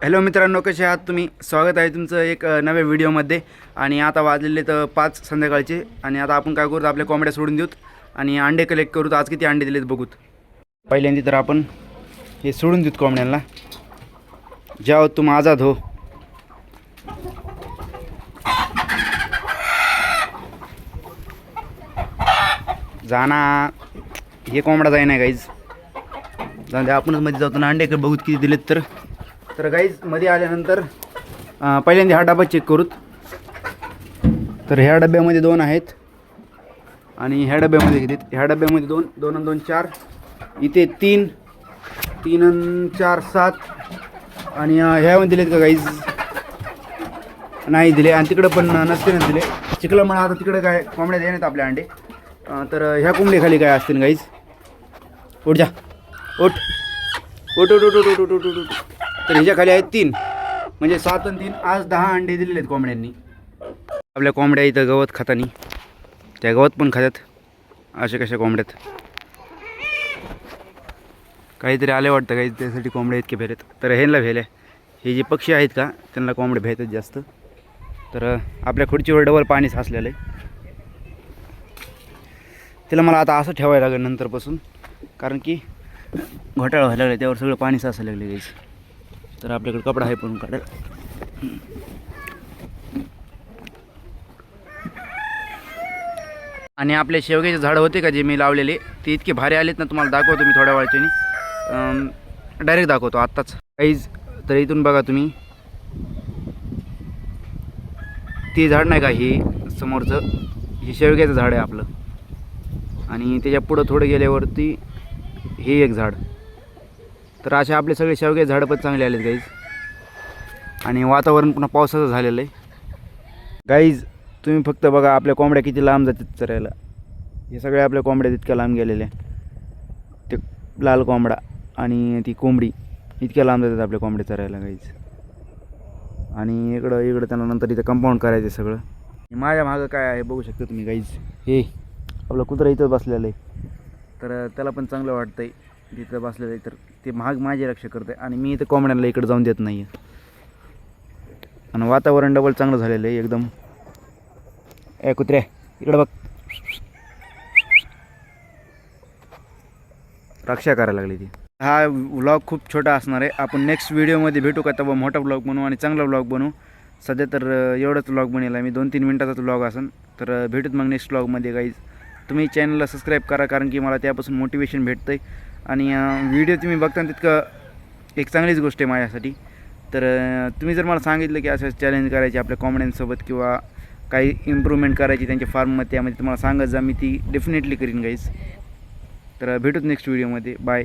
Hello मित्रांनो, कसे आहात तुम्ही? स्वागत आहे तुमचं एक नव्या व्हिडिओमध्ये. आणि आता वाजलेले तर 5 संध्याकाळचे आणि आता आपण काय करूत, आपल्या कोंबड्या सोडून देऊत आणि अंडे कलेक्ट करूत. आज किती अंडे दिलेत बघूत. पहिल्यांदा तर आपण हे सोडून देऊत कोंबड्यांना. जाओ तुम आझाद हो. जाना, हे कोंबडा जाई नाही गाईज. जाऊ द्या, आपणच मध्ये जातो ना अंडे बघूत किती दिलेत. तर गाईज मध्ये आल्यानंतर पहिल्यांदा हा डबा चेक करूत. तर ह्या डब्यामध्ये 2 आहेत आणि ह्या डब्यामध्ये किती? ह्या डब्यामध्ये 2 2 आणि 2 4, इथे 3 3 आणि 4 7 आणि ह्यामध्ये दिलेत का गाईज? नाही दिले. आणि तिकडं पण नसते ना दिले. चिखलामुळे आता तिकडे काय कोंबड्या द्या नाहीत आपल्या अंडे. तर ह्या कोंबडीखाली काय असतील गाईज? उठ जा, उठ उठ उठ उठ उठ उठ उठ उठ उठ. तर ह्याच्या खाली आहेत 3, म्हणजे 7 आणि 3 आज 10 अंडे दिलेले आहेत कोंबड्यांनी. आपल्या कोंबड्या इथं गवत खातानी, त्या गवत पण खातात. अशा कशा कोंबड्यात काहीतरी आले वाटतं काही, त्यासाठी कोंबड्या इतके भेटत. तर ह्यांना भेल्या, हे जे पक्षी आहेत का त्यांना कोंबड्या भेटतात जास्त. तर आपल्या खुर्चीवर डबल पाणी साचलेलं आहे. तिला मला आता असं ठेवायला लागेल नंतरपासून, कारण की घोटाळा व्हायला लागला, त्यावर सगळं पाणी साचायला लागले गाईस. तर आपल्याकडे कपडा आहे पण काढेल. आणि आपले शेवग्याचे झाडं होते का जे मी लावलेले, ते इतके भारी आलेत ना, तुम्हाला दाखवतो मी थोड्या वेळाने. डायरेक्ट दाखवतो आत्ताच काहीच. तर इथून बघा तुम्ही, ते झाड नाही का, हे समोरचं हे शेवग्याचं झाड आहे आपलं. आणि त्याच्या पुढं थोडं गेल्यावरती हे एक झाड. तर असे आपले सगळे शेवग्याचे झाडं पण चांगले आलेत गाईज. आणि वातावरण पुन्हा पावसाचं झालेलं आहे गाईज. तुम्ही फक्त बघा आपल्या कोंबड्या किती लांब जातात चरायला. हे सगळे आपल्या कोंबड्या तितक्या लांब गेलेल्या. ते लाल कोंबडा आणि ती कोंबडी इतक्या लांब जातात आपल्या कोंबड्या चरायला गाईज. आणि इकडं त्यांना नंतर इथं कंपाऊंड करायचं सगळं. माझ्या मागं काय आहे बघू शकता तुम्ही गाईज. हे आपलं कुत्रा इथं बसलेलं आहे. तर त्याला पण चांगलं वाटतं आहे तिथं बसलेलं आहे. तर ते महाग माझी रक्षा करते आणि मी इथं कोंबड्यांना इकडं जाऊन देत नाही आहे. आणि वातावरण डबल चांगलं झालेलं आहे एकदम. कुत्र्या इकडं बघ, रक्षा करायला लागली ती. हा व्लॉग खूप छोटा असणार आहे. आपण नेक्स्ट व्हिडिओमध्ये भेटू का, तेव्हा मोठा व्लॉग बनवू आणि चांगला व्लॉग बनवू. सध्या तर एवढंच व्लॉग बनेल मी, 2-3 मिनटाचाच व्लॉग असेल. तर भेटूत मग नेक्स्ट व्लॉगमध्ये गाईज. तुम्ही चॅनलला सबस्क्राईब करा, कारण की मला त्यापासून मोटिवेशन भेटतं आहे. आणि व्हिडिओ तुम्ही बघताना तितकं एक चांगलीच गोष्ट आहे माझ्यासाठी. तर तुम्ही जर मला सांगितलं की असं चॅलेंज करायचे आपल्या कॉमेंट्ससोबत किंवा काही इम्प्रूव्हमेंट करायची त्यांच्या फार्ममध्ये, त्यामध्ये तुम्हाला सांगत जा, मी ती डेफिनेटली करीन गाईज. तर भेटूत नेक्स्ट व्हिडिओमध्ये. बाय.